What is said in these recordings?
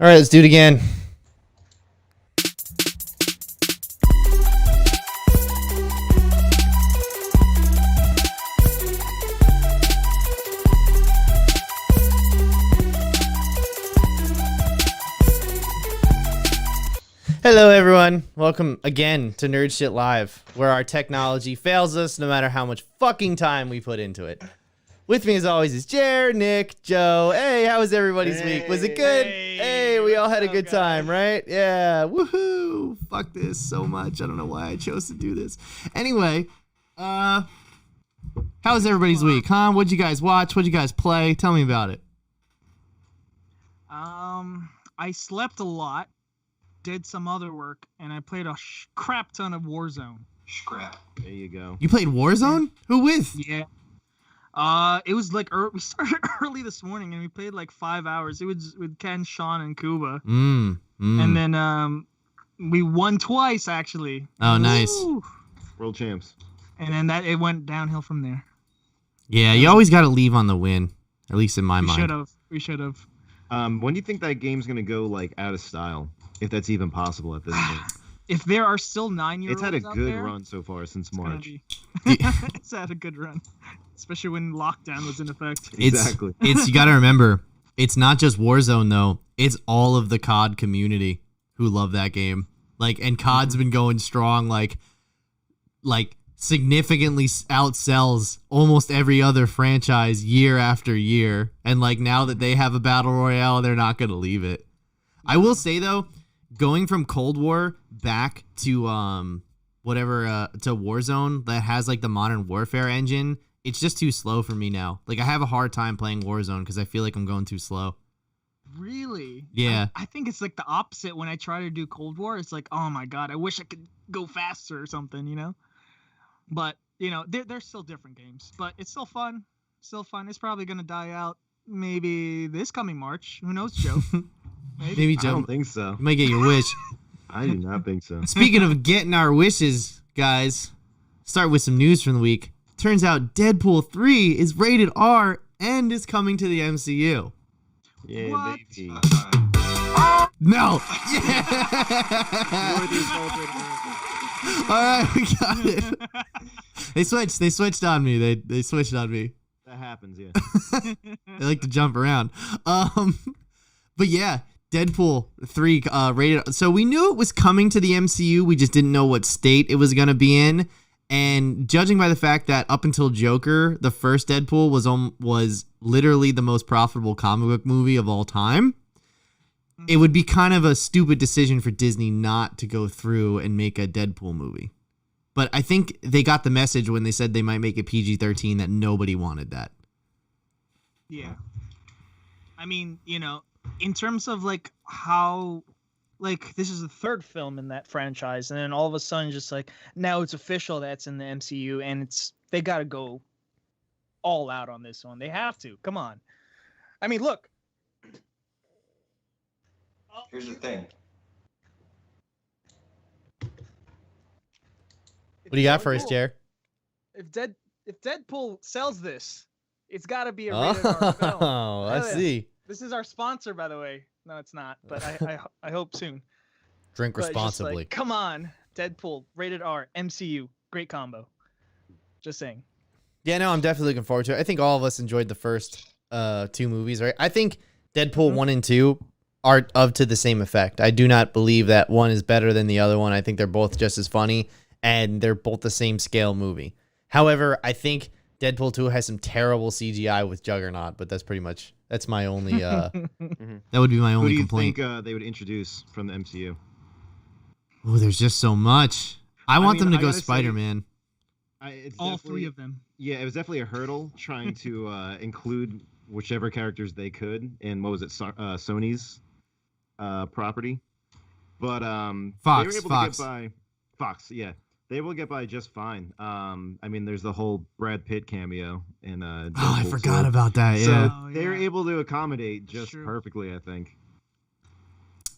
All right, let's do it again. Hello, everyone. Welcome again to Nerd Shit Live, where our technology fails us no matter how much fucking time we put into it. With me, as always, is Jer, Nick, Joe. Hey, how was everybody's week? Was it good? Hey, we all had a good time, right? Yeah, woohoo! Fuck this so much. I don't know why I chose to do this. Anyway, how was everybody's week, huh? What'd you guys watch? What'd you guys play? Tell me about it. I slept a lot, did some other work, and I played a crap ton of Warzone. Scrap. There you go. You played Warzone? Who with? Yeah. It was like we started early this morning and we played like 5 hours. It was with Ken, Sean, and Kuba. And then we won twice actually. Oh, nice. Woo! World champs. And then it went downhill from there. Yeah, you always got to leave on the win, at least in my mind. We should have. When do you think that game's gonna go like out of style, if that's even possible at this point? If there are still 9-year-olds, It's had a good there, run so far since March. It's had a good run, especially when lockdown was in effect. Exactly. It's you got to remember, it's not just Warzone though. It's all of the COD community who love that game. Like, and COD's been going strong. Like significantly outsells almost every other franchise year after year. And like now that they have a battle royale, they're not gonna leave it. I will say though, going from Cold War back to to Warzone that has like the Modern Warfare engine, it's just too slow for me now. Like I have a hard time playing Warzone because I feel like I'm going too slow. Really? Yeah. I think it's like the opposite when I try to do Cold War. It's like, oh my god, I wish I could go faster or something, you know? But, you know, they're still different games. But it's still fun. Still fun. It's probably going to die out maybe this coming March. Who knows, Joe? Maybe Joe. I don't think so. You might get your wish. I do not think so. Speaking of getting our wishes, guys, start with some news from the week. Turns out Deadpool 3 is rated R and is coming to the MCU. Yeah, What? baby. No! All right, we got it. They switched on me. They switched on me. That happens, yeah. They like to jump around. But yeah, Deadpool 3 rated. So we knew it was coming to the MCU. We just didn't know what state it was gonna be in. And judging by the fact that up until Joker, the first Deadpool was literally the most profitable comic book movie of all time, it would be kind of a stupid decision for Disney not to go through and make a Deadpool movie. But I think they got the message when they said they might make it PG-13 that nobody wanted that. Yeah. I mean, you know, in terms of like how, like, this is the third film in that franchise, and then all of a sudden just like now it's official that's in the MCU, and they got to go all out on this one. They have to. Come on. I mean, look. Here's the thing. What do you got for us, Jer? If Deadpool sells this, it's got to be a rated R film. Oh, I see. This is our sponsor, by the way. No, it's not, but I hope soon. Drink But just responsibly. like, come on, Deadpool, rated R, MCU, great combo. Just saying. Yeah, no, I'm definitely looking forward to it. I think all of us enjoyed the first two movies, right? I think Deadpool 1 and 2 are to the same effect. I do not believe that one is better than the other one. I think they're both just as funny, and they're both the same scale movie. However, I think Deadpool 2 has some terrible CGI with Juggernaut, but that's my only that would be my only complaint. Who do you think they would introduce from the MCU? Oh, there's just so much. I want them to I go gotta say, Spider-Man. All three of them. Yeah, it was definitely a hurdle trying to include whichever characters they could in, what was it, Sony's property. But Fox, they were able to get by. Fox, yeah. They will get by just fine. I mean, there's the whole Brad Pitt cameo in Deadpool, I forgot about that. So Yeah. Oh, they were yeah. able to accommodate just True. perfectly, I think.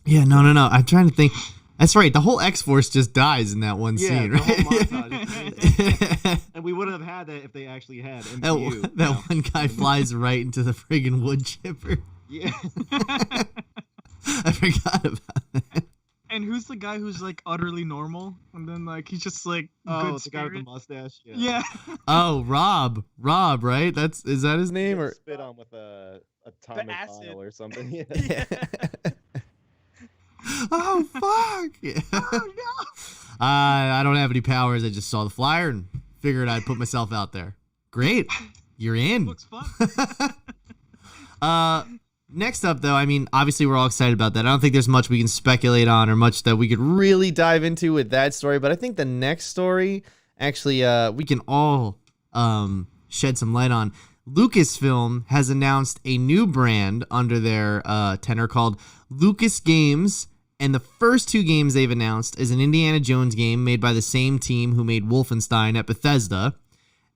Yeah, no. I'm trying to think. That's right. The whole X-Force just dies in that one scene, the right? whole montage. And we wouldn't have had that if they actually had MCU. that one guy flies right into the friggin' wood chipper. Yeah. I forgot about that. And who's the guy who's like utterly normal, and then like he's just like Oh, good the guy with the spirit? mustache. Yeah. Oh, Rob, right? Is that his name or? Spit on with a atomic acid. vial or something. Yeah. Yeah. Oh fuck! Yeah. Oh no. I don't have any powers. I just saw the flyer and figured I'd put myself out there. Great, you're in. Looks fun. Next up, though, I mean, obviously we're all excited about that. I don't think there's much we can speculate on or much that we could really dive into with that story. But I think the next story, actually, we can all shed some light on. Lucasfilm has announced a new brand under their tenor called Lucas Games. And the first two games they've announced is an Indiana Jones game made by the same team who made Wolfenstein at Bethesda,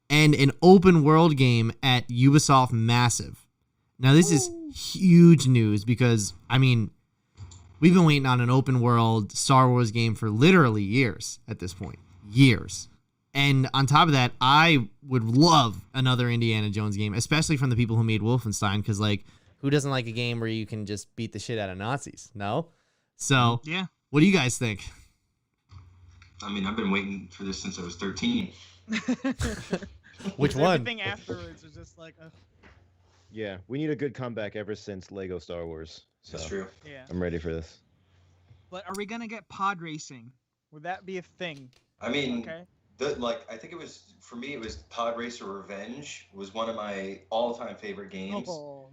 and an open world game at Ubisoft Massive. Now, this is huge news because, I mean, we've been waiting on an open world Star Wars game for literally years at this point. Years. And on top of that, I would love another Indiana Jones game, especially from the people who made Wolfenstein, because, like, who doesn't like a game where you can just beat the shit out of Nazis? No? So, Yeah. what do you guys think? I mean, I've been waiting for this since I was 13. Which one? Everything afterwards is just like, Yeah, we need a good comeback ever since Lego Star Wars. So That's true. yeah. I'm ready for this. But are we gonna get pod racing? Would that be a thing? I mean, Okay. I think it was, for me, it was Pod Racer Revenge was one of my all-time favorite games. Oh.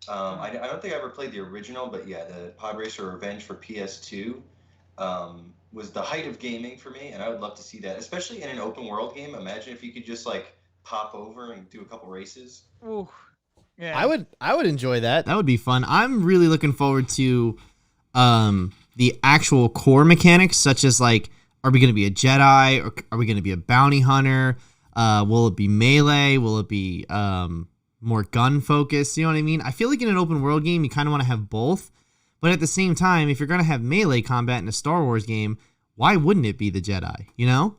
I don't think I ever played the original, but yeah, the Pod Racer Revenge for PS2 was the height of gaming for me, and I would love to see that, especially in an open world game. Imagine if you could just like pop over and do a couple races. Ooh. Yeah. I would enjoy that. That would be fun. I'm really looking forward to the actual core mechanics, such as like, are we going to be a Jedi or are we going to be a bounty hunter? Will it be melee? Will it be more gun focused? You know what I mean? I feel like in an open world game, you kind of want to have both. But at the same time, if you're going to have melee combat in a Star Wars game, why wouldn't it be the Jedi? You know?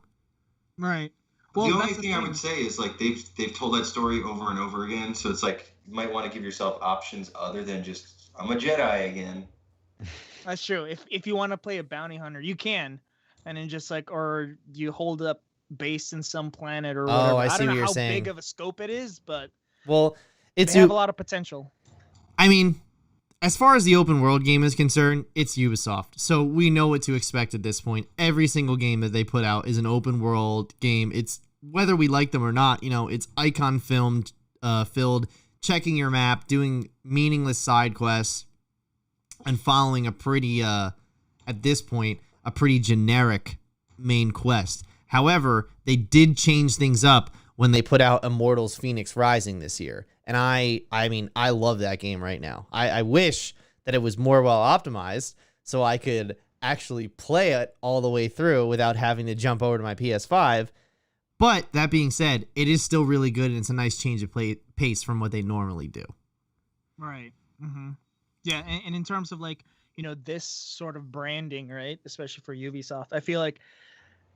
Right. Well, the only that's thing I would say is like they've told that story over and over again, so it's like you might want to give yourself options other than just I'm a Jedi again. That's true. If you want to play a bounty hunter, you can, and then just like, or you hold up base in some planet or whatever. Oh, I see don't what know you're how saying. big of a scope it is, but Well, they have a lot of potential. I mean, as far as the open world game is concerned, it's Ubisoft. So we know what to expect at this point. Every single game that they put out is an open world game. It's whether we like them or not, you know, it's icon filled, checking your map, doing meaningless side quests, and following a pretty, at this point, a pretty generic main quest. However, they did change things up when they put out Immortals Phoenix Rising this year. And I mean, I love that game right now. I wish that it was more well optimized so I could actually play it all the way through without having to jump over to my PS5. But that being said, it is still really good, and it's a nice change of pace from what they normally do. Right. Mm-hmm. Yeah, and in terms of like, you know, this sort of branding, right, especially for Ubisoft, I feel like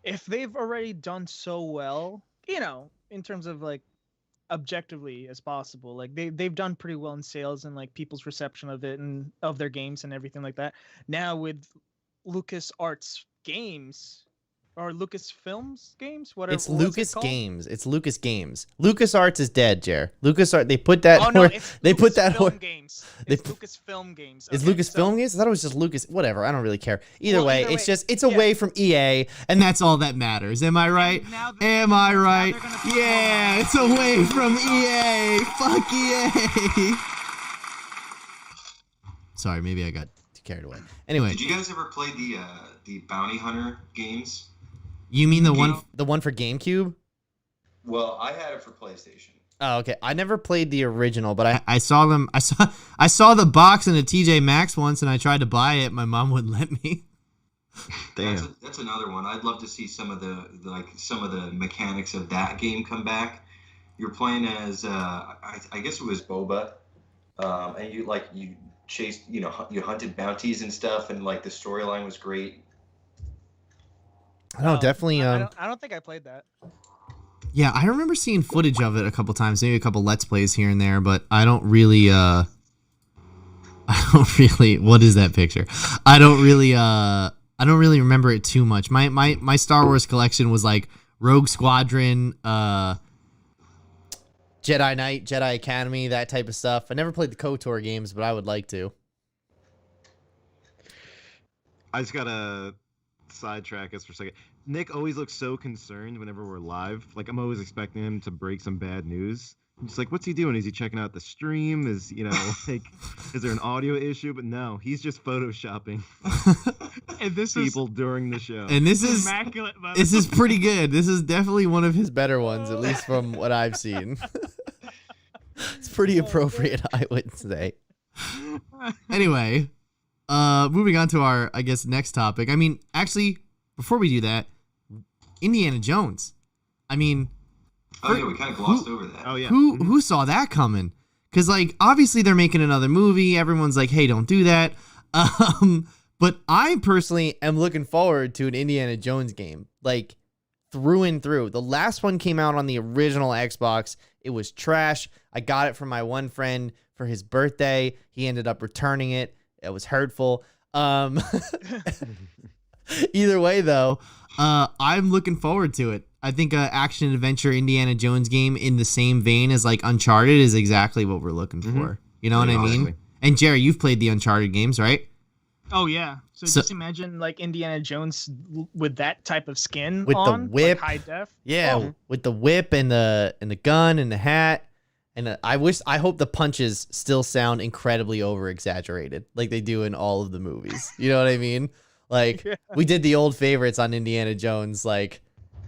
if they've already done so well, you know, in terms of like objectively as possible, like they've done pretty well in sales and like people's reception of it and of their games and everything like that. Now with LucasArts games or Lucasfilms games, whatever. It's what's it Lucas called? Games. It's Lucas Games. LucasArts is dead, Jer. LucasArts, they put that. Oh no, it's they put that. Lucasfilm games. they It's put- Lucasfilm games. Is Okay, Lucasfilm Games? I thought it was just Lucas. Whatever. I don't really care. Either Well, way, either it's way, just it's yeah. away from EA, and that's all that matters. Am I right? now that- Am I now right? they're gonna put Yeah, more it's away from EA. Fuck EA. Sorry, maybe I got carried away. Anyway, Did you guys ever play the Bounty Hunter games? you mean the Yeah. one for GameCube? Well, I had it for PlayStation. Oh, okay. I never played the original, but I saw them. I saw the box in a TJ Maxx once, and I tried to buy it. My mom wouldn't let me. Damn. That's another one. I'd love to see some of the mechanics of that game come back. You're playing as I guess it was Boba, and you chased, you hunted bounties and stuff, and like the storyline was great. No, definitely. I don't think I played that. Yeah, I remember seeing footage of it a couple times, maybe a couple Let's Plays here and there, but I don't really I don't really. What is that picture? I don't really remember it too much. My Star Wars collection was like Rogue Squadron, Jedi Knight, Jedi Academy, that type of stuff. I never played the KOTOR games, but I would like to. I just gotta sidetrack us for a second. Nick always looks so concerned whenever we're live. Like, I'm always expecting him to break some bad news. I'm just like, what's he doing? Is he checking out the stream? Is, like, is there an audio issue? But no, he's just photoshopping And this people during the show. And this is immaculate. this is pretty good. This is definitely one of his better ones, at least from what I've seen. It's pretty appropriate, I would say. Anyway, moving on to our, I guess, next topic. I mean, actually, before we do that, Indiana Jones. I mean, Oh yeah, we kind of glossed over that. Oh yeah. who saw that coming? Because, like, obviously they're making another movie. Everyone's like, hey, don't do that. But I personally am looking forward to an Indiana Jones game, like, through and through. The last one came out on the original Xbox. It was trash. I got it from my one friend for his birthday. He ended up returning it. It was hurtful. Either way, though, I'm looking forward to it. I think an action adventure Indiana Jones game in the same vein as like Uncharted is exactly what we're looking for. You know what I mean? Honestly. And Jerry, you've played the Uncharted games, right? Oh yeah. So just imagine like Indiana Jones with that type of skin With the on, whip. like high def. Yeah, Oh. with the whip and the gun and the hat. And I hope the punches still sound incredibly over exaggerated, like they do in all of the movies. You know what I mean? Like we did the old favorites on Indiana Jones, like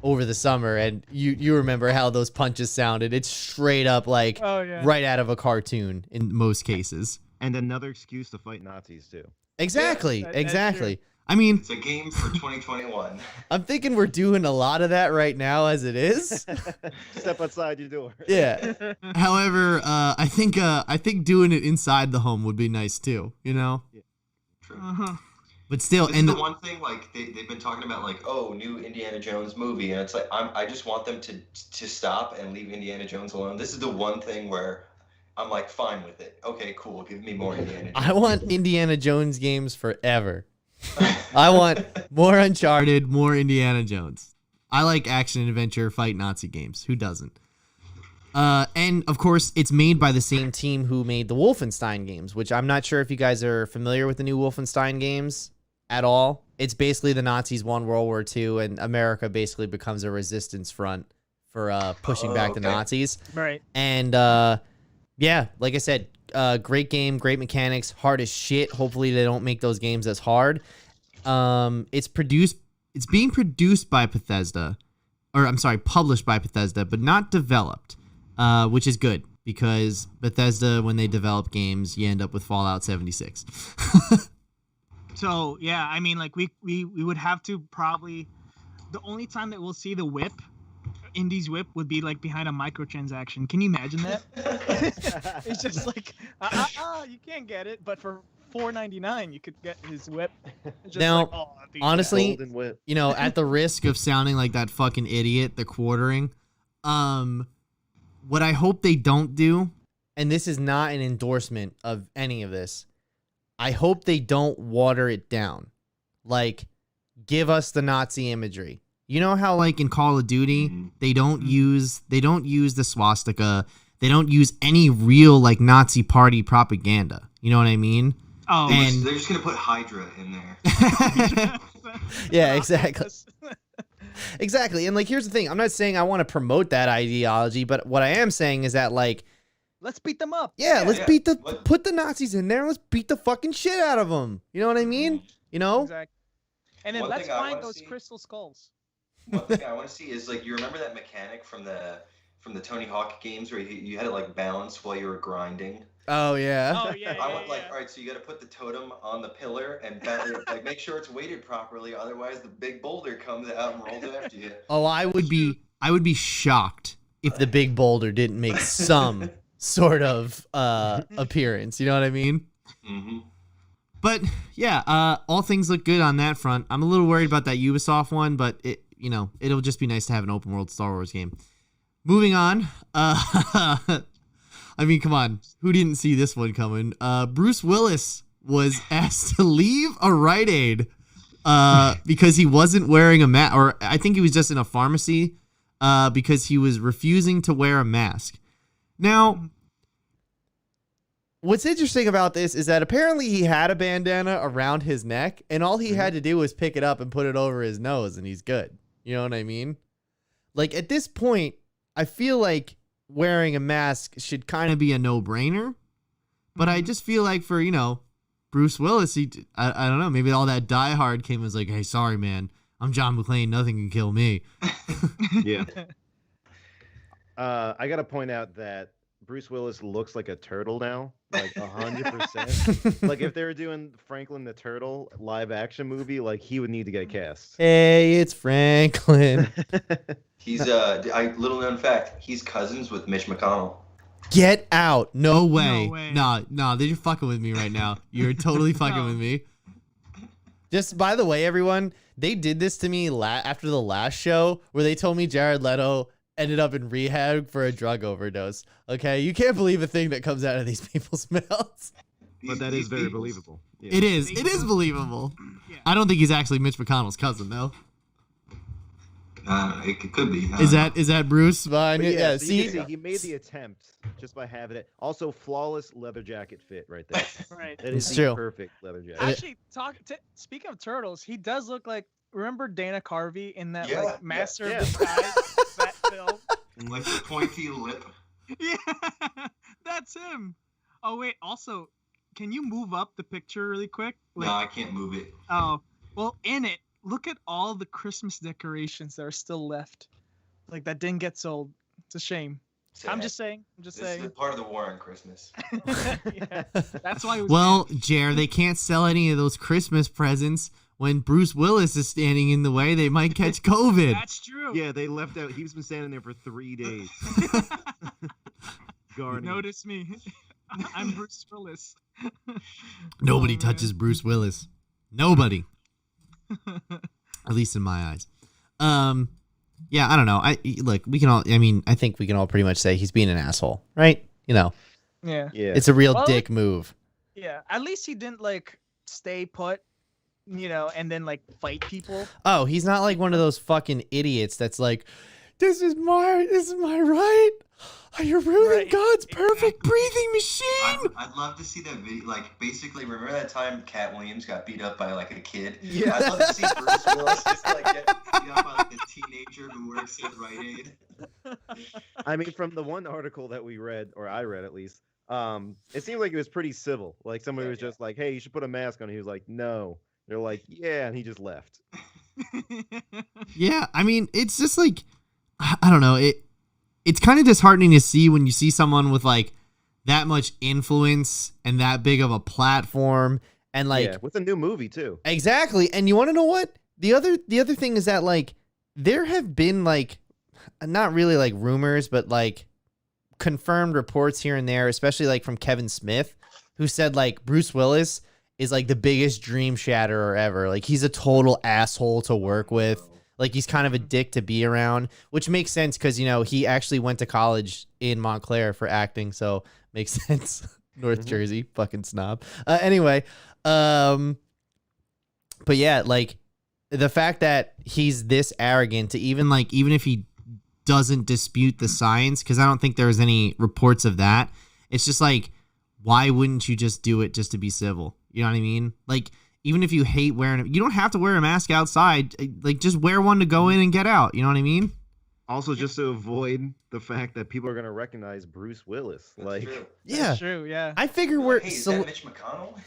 over the summer, and you remember how those punches sounded. It's straight up like Oh yeah. right out of a cartoon in most cases. And another excuse to fight Nazis too. Exactly, that's exactly. true. I mean, It's a game for 2021. I'm thinking we're doing a lot of that right now as it is. Step outside your door. Yeah. However, I think doing it inside the home would be nice too. You know, True. Uh-huh. but still, This and is the one thing, like they've been talking about, like, oh, new Indiana Jones movie, and it's like I just want them to stop and leave Indiana Jones alone. This is the one thing where I'm like fine with it. Okay, cool. Give me more Indiana Jones. I want Indiana Jones games forever. I want more Uncharted, more Indiana Jones. I like action adventure fight Nazi games. Who doesn't? And of course, it's made by the same team who made the Wolfenstein games, which I'm not sure if you guys are familiar with the new Wolfenstein games at all. It's basically the Nazis won World War II, and America basically becomes a resistance front for pushing back the okay. Nazis. Right. And yeah, like I said, great game, great mechanics, hard as shit. Hopefully they don't make those games as hard. It's being produced by Bethesda, or I'm sorry, published by Bethesda, but not developed, which is good because Bethesda, when they develop games, you end up with Fallout 76. So yeah, I mean, like we would have to probably. The only time that we'll see the whip, Indy's whip, would be like behind a microtransaction. Can you imagine that? It's just like, you can't get it, but for $4.99 you could get his whip. It's just Now, like, oh, dude, honestly, Golden whip. you know, at the risk of sounding like that fucking idiot, the quartering, what I hope they don't do, and this is not an endorsement of any of this, I hope they don't water it down. Like, give us the Nazi imagery. You know how, like, in Call of Duty, they don't use the swastika. They don't use any real, like, Nazi party propaganda. You know what I mean? oh, and- They're just gonna put Hydra in there. Yeah, exactly. Exactly. And, like, here's the thing. I'm not saying I want to promote that ideology, but what I am saying is that, like, let's beat them up. yeah, let's yeah. put the Nazis in there and let's beat the fucking shit out of them. You know what I mean? You know? Exactly. And then One let's thing I find wanna those see- crystal skulls. One thing I want to see is, like, you remember that mechanic from the Tony Hawk games where you had to, like, balance while you were grinding. Oh, yeah. Oh yeah. I want, like, all right, so you got to put the totem on the pillar and like make sure it's weighted properly, otherwise the big boulder comes out and rolls after you. Oh, I would be shocked if the big boulder didn't make some sort of appearance. You know what I mean? Mm-hmm. But yeah, all things look good on that front. I'm a little worried about that Ubisoft one, but it'll just be nice to have an open world Star Wars game. Moving on, I I mean, come on. Who didn't see this one coming? Bruce Willis was asked to leave a Rite Aid because he wasn't wearing a mask, or I think he was just in a pharmacy because he was refusing to wear a mask. Now, what's interesting about this is that apparently he had a bandana around his neck, and all he had to do was pick it up and put it over his nose, and he's good. You know what I mean? Like, at this point, I feel like wearing a mask should kind of be a no-brainer, but I just feel like for, Bruce Willis, I don't know, maybe all that Die Hard came and was like, hey, sorry, man, I'm John McClane, nothing can kill me. Yeah. I got to point out that Bruce Willis looks like a turtle now, like 100%. Like if they were doing Franklin the Turtle live action movie, like he would need to get cast. Hey, it's Franklin. He's little known fact, he's cousins with Mitch McConnell. Get out. No way. No way. No, they're fucking with me right now. You're totally fucking with me. Just by the way, everyone, they did this to me after the last show where they told me Jared Leto ended up in rehab for a drug overdose. Okay, you can't believe a thing that comes out of these people's mouths. But that is very believable. Yeah. It is believable. Yeah. I don't think he's actually Mitch McConnell's cousin, though. It could be. Is that Bruce? Fine. But Yeah, so see, you can see he made the attempt just by having it. Also, flawless leather jacket fit right there. Right. That is It's the true. perfect leather jacket. Actually, speaking of turtles, he does look like. Remember Dana Carvey in that Yeah, like Master yeah. of Disguise that film? Like the pointy lip. Yeah, that's him. Oh wait, also, can you move up the picture really quick? No, I can't move it. Oh, well, in it, look at all the Christmas decorations that are still left, like that didn't get sold. It's a shame. I'm just saying. This is saying. part of the war on Christmas. Yeah, that's why. It was Well, banned. Jer, they can't sell any of those Christmas presents when Bruce Willis is standing in the way. They might catch COVID. That's true. Yeah, they left out. He's been standing there for 3 days. Guarding. Notice me. I'm Bruce Willis. Nobody Oh, man. touches Bruce Willis. Nobody. At least in my eyes. Yeah, I don't know. I think we can all pretty much say he's being an asshole, right? Yeah. Yeah. It's a real Well, dick move. Yeah. At least he didn't like stay put, and then like fight people. Oh, he's not like one of those fucking idiots that's like, this is my right. You're ruining Right. God's perfect Breathing machine. I'd love to see that video. Like, basically, remember that time Cat Williams got beat up by like a kid? Yeah. I'd love to see Bruce Willis just like get beat up by like a teenager who works at Rite Aid. I mean, from the one article that we read, or I read at least, it seemed like it was pretty civil. Like somebody was just like, "Hey, you should put a mask on." He was like, "No." They're like, "Yeah," and he just left. Yeah, I mean, it's just like, I don't know. It's kind of disheartening to see when you see someone with like that much influence and that big of a platform, And like, Yeah, with a new movie too. exactly. And you want to know what? The other thing is that like there have been like not really like rumors, but like confirmed reports here and there, especially like from Kevin Smith, who said like Bruce Willis is like the biggest dream shatterer ever. Like he's a total asshole to work with. Like he's kind of a dick to be around, which makes sense because, he actually went to college in Montclair for acting. So makes sense. North Jersey, fucking snob. Anyway, but yeah, like the fact that he's this arrogant to even if he doesn't dispute the science, because I don't think there's any reports of that. It's just like, why wouldn't you just do it just to be civil? You know what I mean? Like, even if you hate wearing it, you don't have to wear a mask outside. Like, just wear one to go in and get out. You know what I mean? Also, just to avoid the fact that people are gonna recognize Bruce Willis. That's Like true. yeah, That's true. Yeah. I figure we're Hey, is that Mitch McConnell?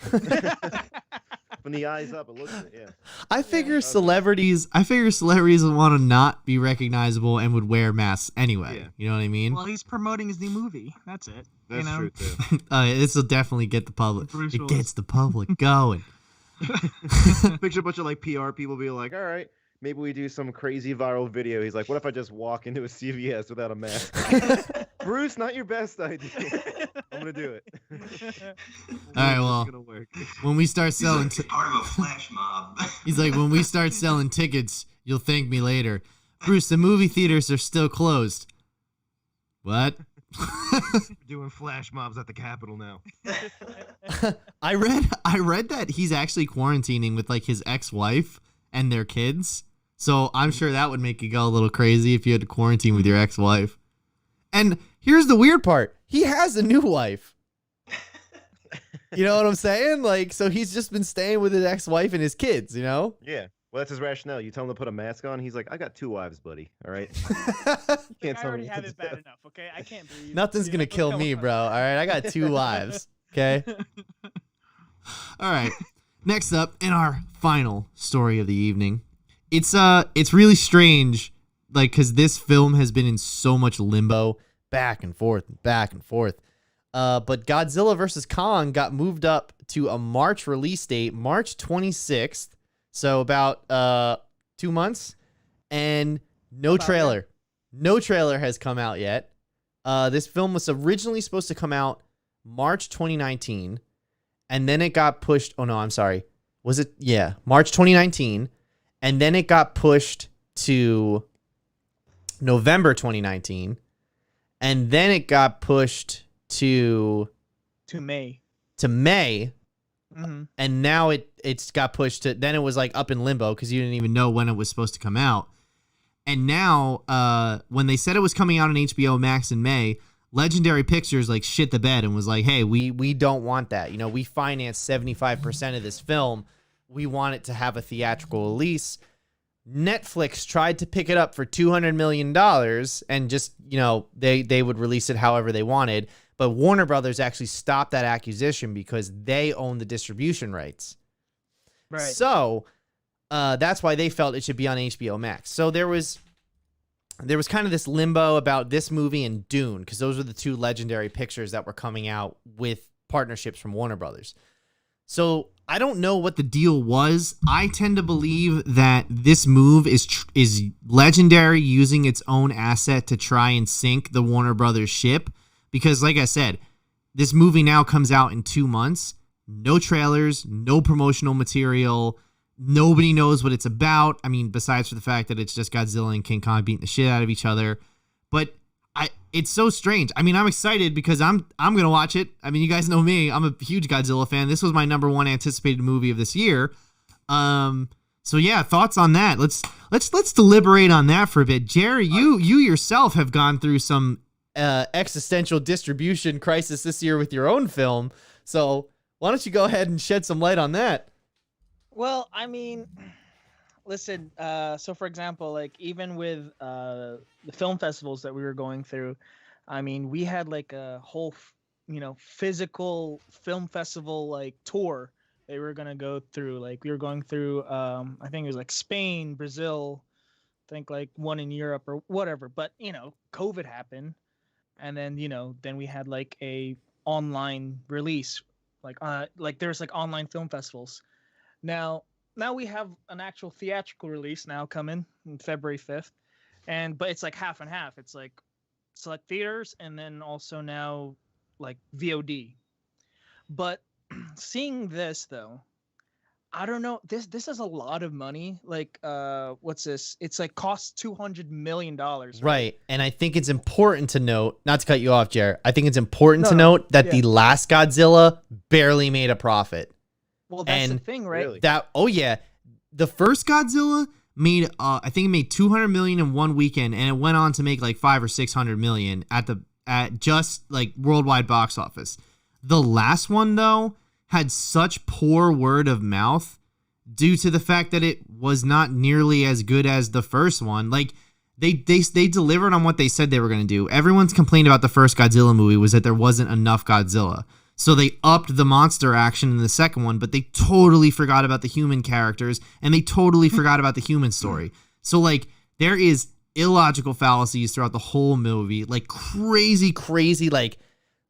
from the eyes up, it looks it. Yeah. I figure Celebrities would want to not be recognizable and would wear masks anyway. Yeah. You know what I mean? Well, he's promoting his new movie. That's it. That's true too. This will definitely get the public. Bruce It Willis. gets the public going. Picture a bunch of like PR people be like, "All right, maybe we do some crazy viral video." He's like, "What if I just walk into a CVS without a mask?" Bruce, not your best idea. I'm gonna do it. All right, well, It's gonna work. when we start He's selling, like part of a flash mob. he's like, when we start selling tickets, you'll thank me later. Bruce, the movie theaters are still closed. What? Doing flash mobs at the Capitol now. I read that he's actually quarantining with like his ex-wife and their kids. So I'm sure that would make you go a little crazy if you had to quarantine with your ex-wife. And here's the weird part. He has a new wife. You know what I'm saying? Like, so he's just been staying with his ex-wife and his kids, you know? Yeah. Well, that's his rationale. You tell him to put a mask on. He's like, I got 2 wives, buddy. All right. I already have it bad enough, okay? I can't breathe. Nothing's going to kill me, bro. All right. I got 2 wives. Okay. All right. Next up, in our final story of the evening, it's really strange, like, because this film has been in so much limbo, Back and forth, back and forth. But Godzilla vs. Kong got moved up to a March release date, March 26th. So about 2 months, and no trailer. No trailer has come out yet. This film was originally supposed to come out March 2019, and then it got pushed. Oh, no, I'm sorry. Was it? Yeah, March 2019, and then it got pushed to November 2019, and then it got pushed to May. Mm-hmm. And now it's got pushed to, then it was like up in limbo because you didn't even know when it was supposed to come out. And now, when they said it was coming out on HBO Max in May, Legendary Pictures like shit the bed and was like, hey, we don't want that. You know, we financed 75% of this film. We want it to have a theatrical release. Netflix tried to pick it up for $200 million and just, you know, they would release it however they wanted. But Warner Brothers actually stopped that acquisition because they own the distribution rights. Right. So that's why they felt it should be on HBO Max. So there was kind of this limbo about this movie and Dune, because those were the 2 Legendary Pictures that were coming out with partnerships from Warner Brothers. So I don't know what the deal was. I tend to believe that this move is Legendary using its own asset to try and sink the Warner Brothers ship. Because, like I said, this movie now comes out in 2 months. No trailers, no promotional material. Nobody knows what it's about. I mean, besides for the fact that it's just Godzilla and King Kong beating the shit out of each other. But it's so strange. I mean, I'm excited because I'm gonna watch it. I mean, you guys know me. I'm a huge Godzilla fan. This was my number 1 anticipated movie of this year. So yeah, thoughts on that? Let's deliberate on that for a bit. Jerry, you yourself have gone through some existential distribution crisis this year with your own film. So why don't you go ahead and shed some light on that? Well, I mean, listen, so for example, like even with the film festivals that we were going through, I mean, we had like a whole, physical film festival like tour that we were going to go through. Like we were going through, I think it was like Spain, Brazil, I think like one in Europe or whatever. But, COVID happened. And then, then we had like a online release, like there's like online film festivals. Now we have an actual theatrical release now coming on February 5th. But it's like half and half. It's like select theaters and then also now like VOD. But seeing this though, I don't know. This is a lot of money. Like, what's this? It's like costs $200 million. Right. And I think it's important to note, not to cut you off, Jared. I think it's important to note that the last Godzilla barely made a profit. Well, that's the thing, right? Really? The first Godzilla made, I think it made $200 million in one weekend, and it went on to make like $500 or $600 million at just like worldwide box office. The last one though had such poor word of mouth due to the fact that it was not nearly as good as the first one. Like they delivered on what they said they were going to do. Everyone's complaint about the first Godzilla movie was that there wasn't enough Godzilla. So they upped the monster action in the second one, but they totally forgot about the human characters and they totally forgot about the human story. So like there is illogical fallacies throughout the whole movie, like crazy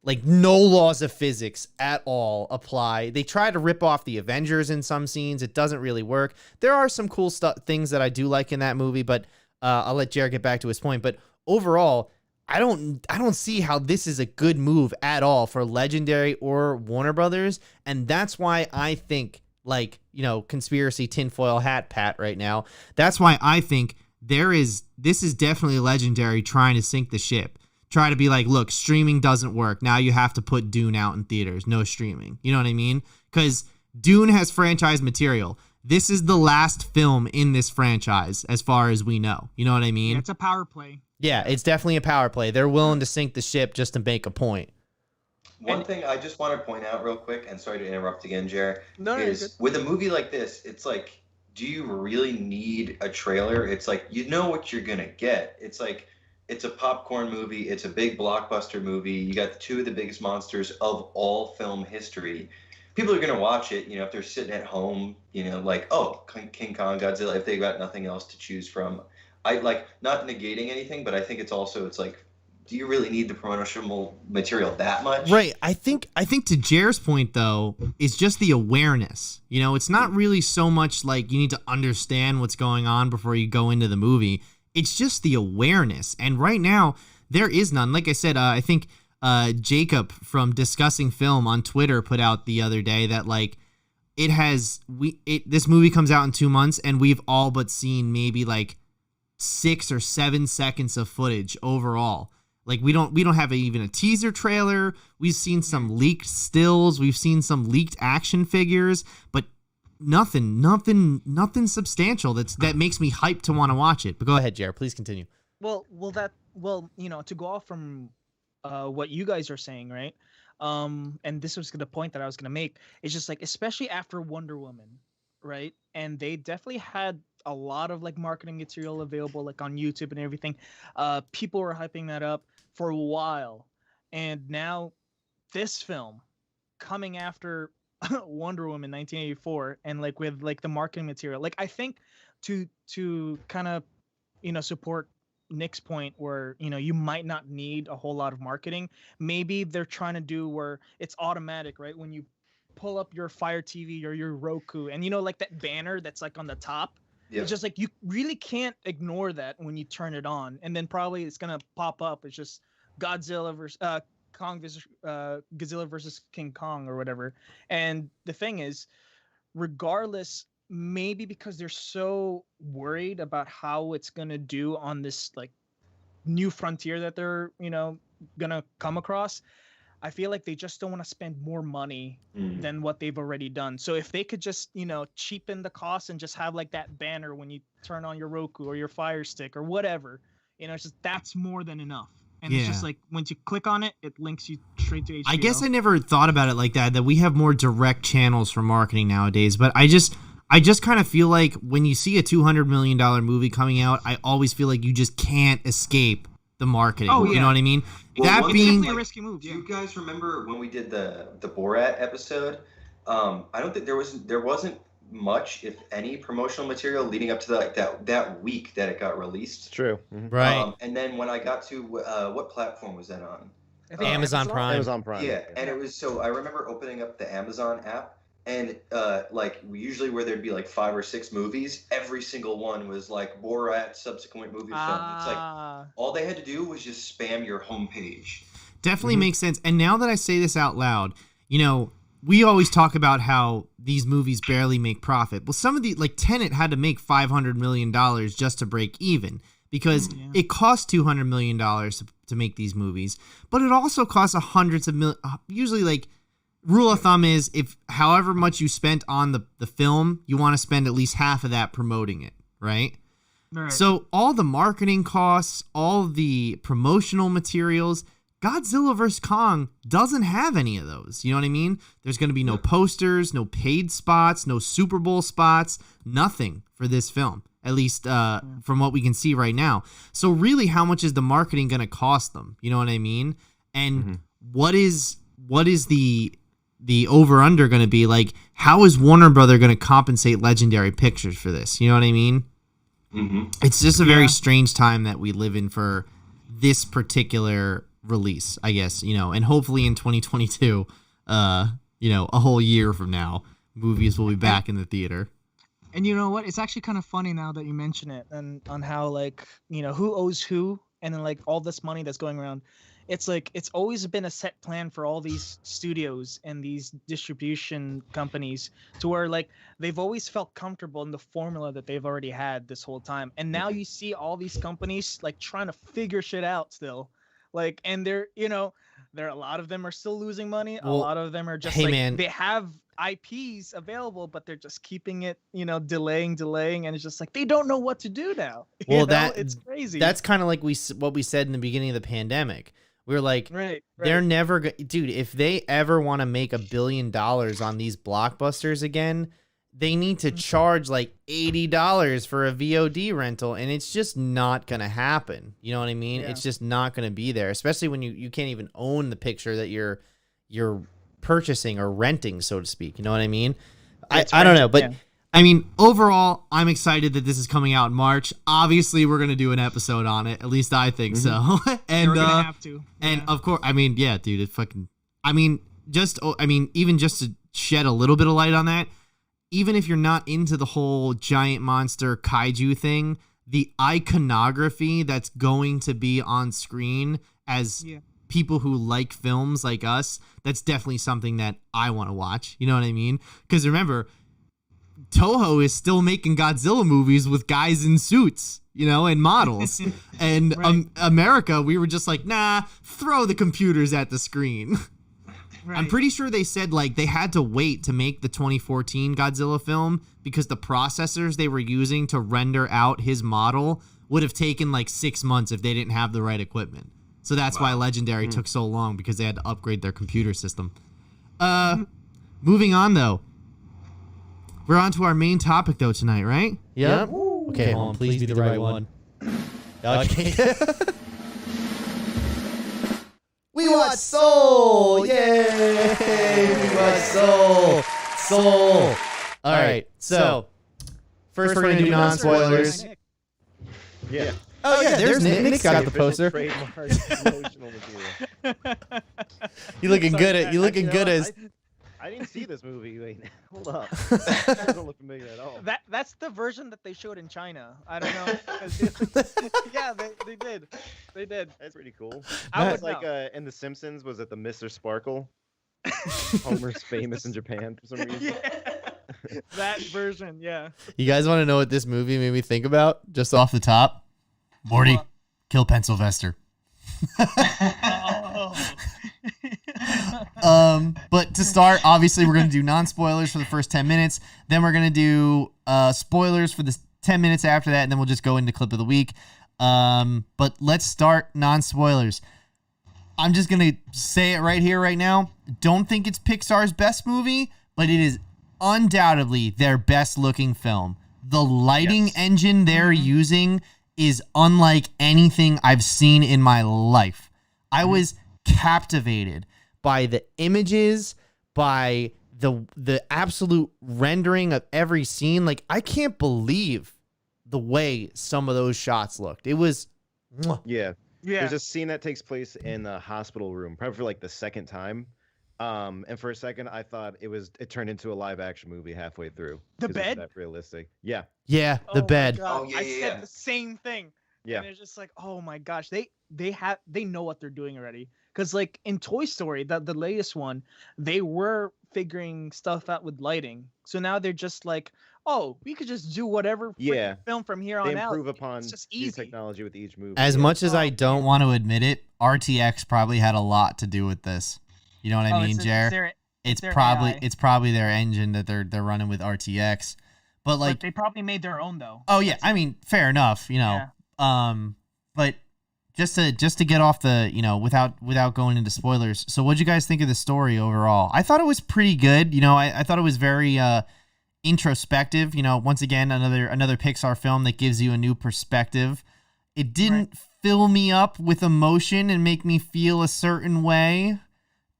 like no laws of physics at all apply. They try to rip off the Avengers in some scenes. It doesn't really work. There are some cool things that I do like in that movie, but I'll let Jared get back to his point. But overall, I don't see how this is a good move at all for Legendary or Warner Brothers. And that's why I think, like, conspiracy tinfoil hat Pat right now. That's why I think this is definitely Legendary trying to sink the ship. try to be like, look, streaming doesn't work. Now you have to put Dune out in theaters. No streaming. You know what I mean? Because Dune has franchise material. This is the last film in this franchise, as far as we know. You know what I mean? Yeah, it's a power play. Yeah, it's definitely a power play. They're willing to sink the ship just to make a point. One thing I just want to point out real quick, and sorry to interrupt again, Jer, No, is with a movie like this, it's like, do you really need a trailer? It's like, you know what you're going to get. It's like, it's a popcorn movie. It's a big blockbuster movie. You got two of the biggest monsters of all film history. People are going to watch it, if they're sitting at home, like, oh, King Kong, Godzilla, if they got nothing else to choose from. I like, not negating anything, but I think it's like, do you really need the promotional material that much? Right. I think to Jer's point, though, is just the awareness. It's not really so much like you need to understand what's going on before you go into the movie. It's just the awareness. And right now, there is none. Like I said, I think Jacob from Discussing Film on Twitter put out the other day that, like, this movie comes out in 2 months, and we've all but seen maybe, like, 6 or 7 seconds of footage overall. Like, we don't have even a teaser trailer. We've seen some leaked stills. We've seen some leaked action figures, but nothing substantial that makes me hyped to want to watch it. But Go ahead, Jared. Please continue. Well, to go off from what you guys are saying, right? And this was the point that I was gonna make. It's just like, especially after Wonder Woman, right? And they definitely had a lot of like marketing material available, like on YouTube and everything. People were hyping that up for a while, and now this film coming after Wonder Woman 1984, and like with like the marketing material, like I think to kind of support Nick's point where you might not need a whole lot of marketing. Maybe they're trying to do where it's automatic, right? When you pull up your Fire TV or your Roku, and like that banner that's like on the top. Yeah. It's just like you really can't ignore that when you turn it on, and then probably it's gonna pop up. It's just Godzilla versus Godzilla versus King Kong or whatever. And the thing is, regardless, maybe because they're so worried about how it's gonna do on this like new frontier that they're gonna come across, I feel like they just don't want to spend more money than what they've already done. So if they could just, cheapen the cost and just have like that banner when you turn on your Roku or your Fire Stick or whatever, it's just, that's more than enough. And it's just like, once you click on it, it links you straight to HBO. I guess I never thought about it like that we have more direct channels for marketing nowadays. But I just kind of feel like when you see a $200 million movie coming out, I always feel like you just can't escape the marketing. Oh, yeah. You know what I mean? Well, that being definitely a risky move. Do you guys remember when we did the Borat episode? I don't think there wasn't much, if any, promotional material leading up to that week that it got released. True. Mm-hmm. Right. And then when I got to what platform was that on? I think Amazon Prime. Amazon Prime. Yeah, and it was so I remember opening up the Amazon app. And like usually where there'd be like 5 or 6 movies, every single one was like Borat subsequent movie film. It's like all they had to do was just spam your homepage. Definitely makes sense. And now that I say this out loud, we always talk about how these movies barely make profit. Well, some of the, like Tenet had to make $500 million just to break even because it costs $200 million to make these movies, but it also costs hundreds of millions, usually like. Rule of thumb is if however much you spent on the film, you want to spend at least half of that promoting it, right? Right. So all the marketing costs, all the promotional materials, Godzilla vs. Kong doesn't have any of those. You know what I mean? There's going to be no posters, no paid spots, no Super Bowl spots, nothing for this film, at least from what we can see right now. So really, how much is the marketing going to cost them? You know what I mean? And what is the over-under going to be? Like, how is Warner Brother going to compensate Legendary Pictures for this? You know what I mean? Mm-hmm. It's just a very strange time that we live in for this particular release, I guess, and hopefully in 2022, a whole year from now, movies will be back in the theater. And you know what? It's actually kind of funny now that you mention it, and on how, like, who owes who, and then, like, all this money that's going around. It's like it's always been a set plan for all these studios and these distribution companies to where like they've always felt comfortable in the formula that they've already had this whole time. And now you see all these companies like trying to figure shit out still. Like, and they're, there a lot of them are still losing money. A Well, lot of them are just hey, like man. they have IPs available, but they're just keeping it, delaying, and it's just like they don't know what to do now. Well, It's crazy. That's kind of like what we said in the beginning of the pandemic. We were like, right. they're never dude, if they ever want to make $1 billion on these blockbusters again, they need to charge like $80 for a VOD rental, and it's just not gonna happen. You know what I mean? Yeah. It's just not gonna be there, especially when you can't even own the picture that you're purchasing or renting, so to speak. You know what I mean? I don't know, but I mean, overall, I'm excited that this is coming out in March. Obviously, we're gonna do an episode on it. At least I think so. And we're gonna have to. And of course, I mean, yeah, dude, it fucking. I mean, even just to shed a little bit of light on that, even if you're not into the whole giant monster kaiju thing, the iconography that's going to be on screen as people who like films like us, that's definitely something that I want to watch. You know what I mean? Because remember, Toho is still making Godzilla movies with guys in suits, and models. And Right. America, we were just like, nah, throw the computers at the screen. Right. I'm pretty sure they said like they had to wait to make the 2014 Godzilla film because the processors they were using to render out his model would have taken like 6 months if they didn't have the right equipment. So that's why Legendary took so long, because they had to upgrade their computer system. Moving on though. We're on to our main topic though tonight, right? Yep. Okay, hold on, please be the right one. Okay. We watch Soul! Yay! We watch Soul! Soul! Alright, so first we're going to do non-spoilers. Yeah. Oh yeah, there's Nick. Nick's got the poster. Trademark promotional material. You looking good Actually, as... I didn't see this movie. Wait, hold up. That doesn't look familiar at all. That's the version that they showed in China. I don't know. Yeah, they did. They did. That's pretty cool. I It's would like know. in The Simpsons, was it the Mr. Sparkle? Homer's famous in Japan for some reason. Yeah. That version, yeah. You guys want to know what this movie made me think about? Just Off the top, Morty, kill Pencilvester. But to start, obviously, we're going to do non-spoilers for the first 10 minutes. Then we're going to do spoilers for the 10 minutes after that, and then we'll just go into clip of the week. But let's start non-spoilers. I'm just going to say it right here, right now. Don't think it's Pixar's best movie, but it is undoubtedly their best-looking film. The lighting engine they're using is unlike anything I've seen in my life. I was captivated by the images, by the absolute rendering of every scene. Like, I can't believe the way some of those shots looked. It was Yeah. Yeah. There's a scene that takes place in the hospital room, probably for like the second time. And for a second, I thought it turned into a live action movie halfway through. The 'cause it's bed? that realistic. Yeah. the my bed. God. Oh, yeah, I yeah, said yeah. the same thing. Yeah. And it's just like, oh my gosh, they know what they're doing already. Because like in Toy Story, the latest one, they were figuring stuff out with lighting. So now they're just like, oh, we could just do whatever Yeah. film from here They on out. improve upon It's just new easy. technology with each movie. As yeah. much as I Oh, don't man. want to admit it, RTX probably had a lot to do with this. You know what I mean, Jer? It's their probably their engine that they're running with RTX. But like, But they probably made their own though. oh yeah, I mean, fair enough, but just to get off the, without going into spoilers. So what'd you guys think of the story overall? I thought it was pretty good. I thought it was very introspective. Once again, another Pixar film that gives you a new perspective. It didn't fill me up with emotion and make me feel a certain way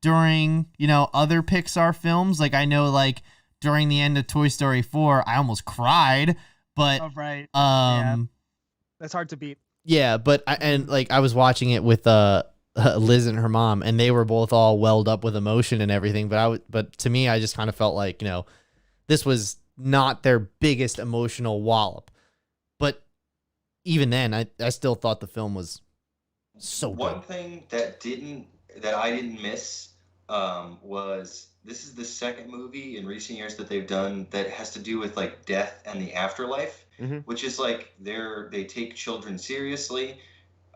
during, other Pixar films. Like, I know, like, during the end of Toy Story 4, I almost cried, but Oh, right. yeah. That's hard to beat. Yeah, but I was watching it with Liz and her mom, and they were both all welled up with emotion and everything. But to me, I just kind of felt like, this was not their biggest emotional wallop. But even then, I still thought the film was so One good. thing that I didn't miss was this is the second movie in recent years that they've done that has to do with like death and the afterlife, Mhm. which is like they take children seriously.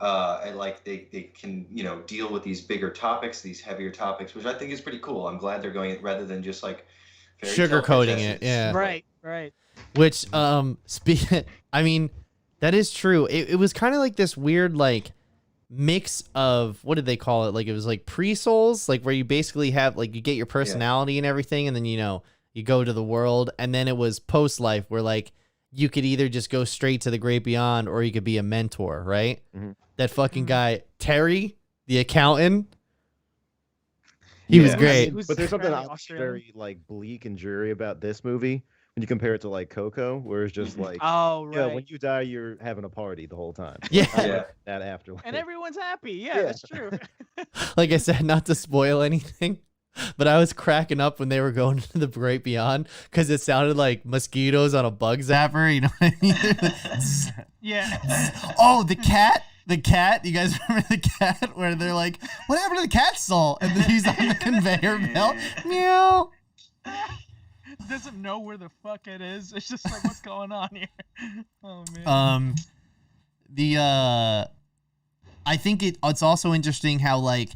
and like they can deal with these bigger topics, these heavier topics, which I think is pretty cool. I'm glad they're going rather than just like fairy tale Sugarcoating it, princesses. yeah. Right. Which I mean, that is true. It was kind of like this weird like mix of, what did they call it? Like it was like pre-souls, like where you basically have like you get your personality and everything, and then you go to the world, and then it was post-life where like you could either just go straight to the great beyond or you could be a mentor, right? Mm-hmm. That fucking guy, Terry, the accountant, he was great. But there's something Australian. very like bleak and dreary about this movie when you compare it to like Coco, where it's just like, Oh, right. yeah, when you die, you're having a party the whole time. Yeah. That afterlife. And everyone's happy. Yeah, that's true. Like I said, not to spoil anything, but I was cracking up when they were going to the great beyond because it sounded like mosquitoes on a bug zapper. You know what I mean? Yeah. Oh, the cat. You guys remember the cat where they're like, what happened to the cat's soul? And then he's on the conveyor belt. Meow. Doesn't know where the fuck it is. It's just like, what's going on here? Oh man. I think it's also interesting how like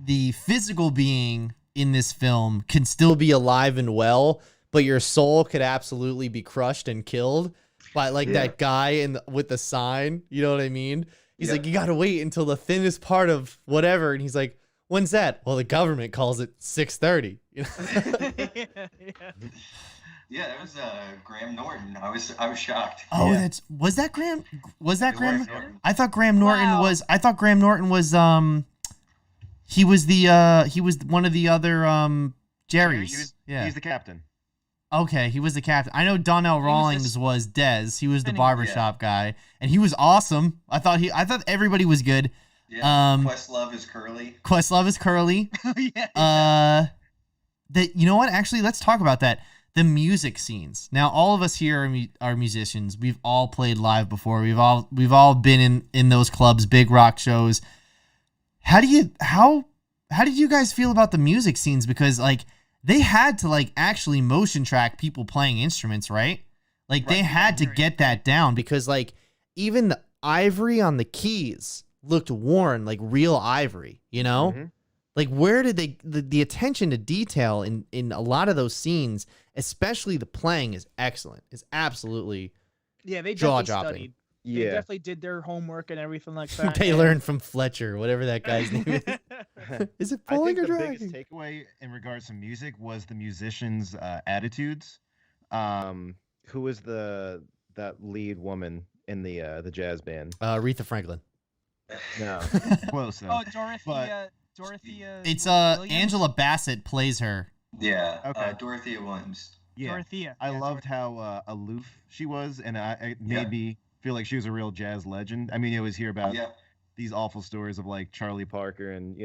the physical being in this film can still be alive and well, but your soul could absolutely be crushed and killed by like that guy with the sign. You know what I mean? He's like, you got to wait until the thinnest part of whatever. And he's like, when's that? Well, the government calls it 6:30. You know? Yeah, that was Graham Norton. I was shocked. Oh, was that Graham? Was that Graham? Norton. I thought Graham Norton was. He was one of the other Jerrys. He's the captain. Okay, he was the captain. I know Donnell Rawlings was Dez. He was the barbershop guy, and he was awesome. I thought everybody was good. Yeah. Questlove is Curly. Yeah. You know what? Actually, let's talk about that. The music scenes. Now, all of us here are musicians. We've all played live before. We've all been in those clubs, big rock shows. How did you guys feel about the music scenes? Because like they had to like actually motion track people playing instruments, right? Like they had to get that down because like even the ivory on the keys looked worn like real ivory, you know? Mm-hmm. Like where did the attention to detail in a lot of those scenes, especially the playing, is excellent. It's absolutely they jaw definitely dropping. studied. They definitely did their homework and everything like that. They learned from Fletcher, whatever that guy's name is. Is it pulling or dragging? I think the biggest takeaway in regards to music was the musicians' attitudes. Who was that lead woman in the jazz band? Aretha Franklin. No, close though. Oh, Dorothea. It's Williams? Angela Bassett plays her. Yeah. Okay. Dorothea Williams. Yeah. Dorothea. I loved how aloof she was, and it made me feel like she was a real jazz legend. I mean, you always hear about these awful stories of like Charlie Parker and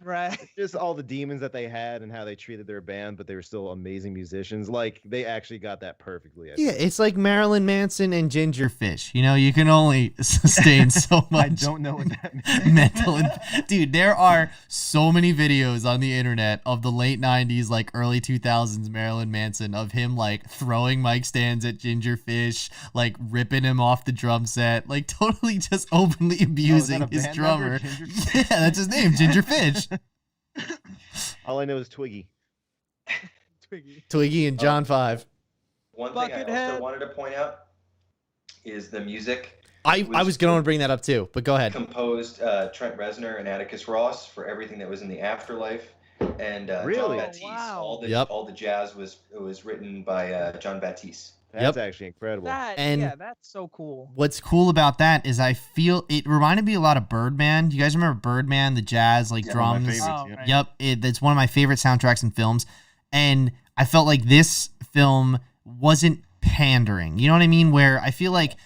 right, just all the demons that they had and how they treated their band, but they were still amazing musicians. Like they actually got that perfectly. It's like Marilyn Manson and Ginger Fish. You can only sustain so much. I don't know what that means. Mental dude, there are so many videos on the internet of the late 90s, like early 2000s Marilyn Manson, of him like throwing mic stands at Ginger Fish, like ripping him off the drum set, like totally just openly abusing his drummer. Yeah, that's his name, Ginger Fish. All I know is Twiggy and John 5. One thing I also wanted to point out is the music. I was going to bring that up too, but go ahead. Composed Trent Reznor and Atticus Ross for everything that was in the Afterlife, and really? John Batiste. Wow. All the jazz was written by John Batiste. That's actually incredible. That's so cool. What's cool about that is I feel it reminded me a lot of Birdman. You guys remember Birdman, the jazz, like drums? Right. Yep. It's one of my favorite soundtracks in films. And I felt like this film wasn't pandering. You know what I mean? Where I feel like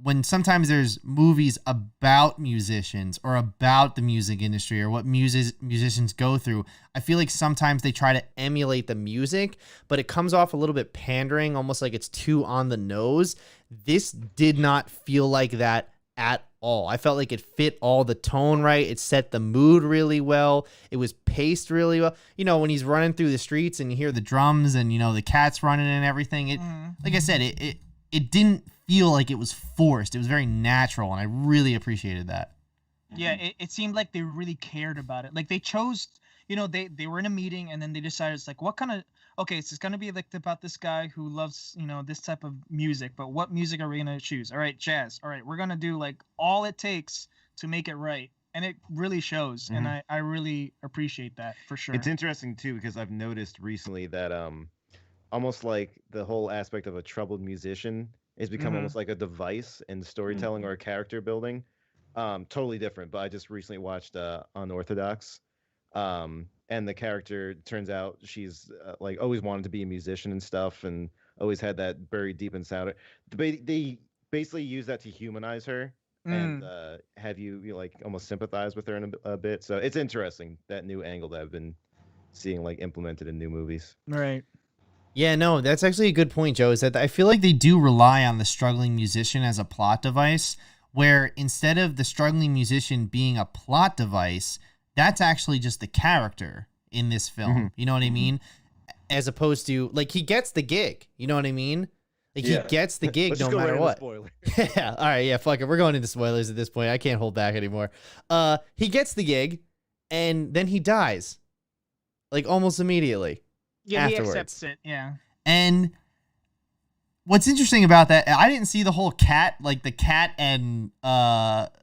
when sometimes there's movies about musicians or about the music industry or what musicians go through, I feel like sometimes they try to emulate the music, but it comes off a little bit pandering, almost like it's too on the nose. This did not feel like that at all. I felt like it fit all the tone right. It set the mood really well. It was paced really well. When he's running through the streets and you hear the drums and, the cats running and everything, like I said, it didn't feel like it was forced. It was very natural, and I really appreciated that. Yeah, it seemed like they really cared about it. Like they chose, they were in a meeting and then they decided it's like, what kind of, okay, so it's gonna be like about this guy who loves, this type of music, but what music are we gonna choose? All right, jazz. All right, we're gonna do like all it takes to make it right. And it really shows, and I really appreciate that for sure. It's interesting too because I've noticed recently that almost like the whole aspect of a troubled musician has become almost like a device in storytelling or character building. Totally different, but I just recently watched Unorthodox, and the character turns out she's like always wanted to be a musician and stuff, and always had that buried deep inside her. They basically use that to humanize her and have you like almost sympathize with her in a bit. So it's interesting, that new angle that I've been seeing like implemented in new movies. Right. Yeah, no, that's actually a good point, Joe. Is that I feel Like they do rely on the struggling musician as a plot device, where instead of the struggling musician being a plot device, that's actually just the character in this film. You know what I mean? as opposed to like he gets the gig. You know what I mean? Like he gets the gig no matter what. Yeah. All right. Yeah. Fuck it. We're going into spoilers at this point. I can't hold back anymore. He gets the gig, and then he dies, like almost immediately. Yeah, afterwards. he accepts it. Yeah. And what's interesting about that, I didn't see the whole cat, like the cat and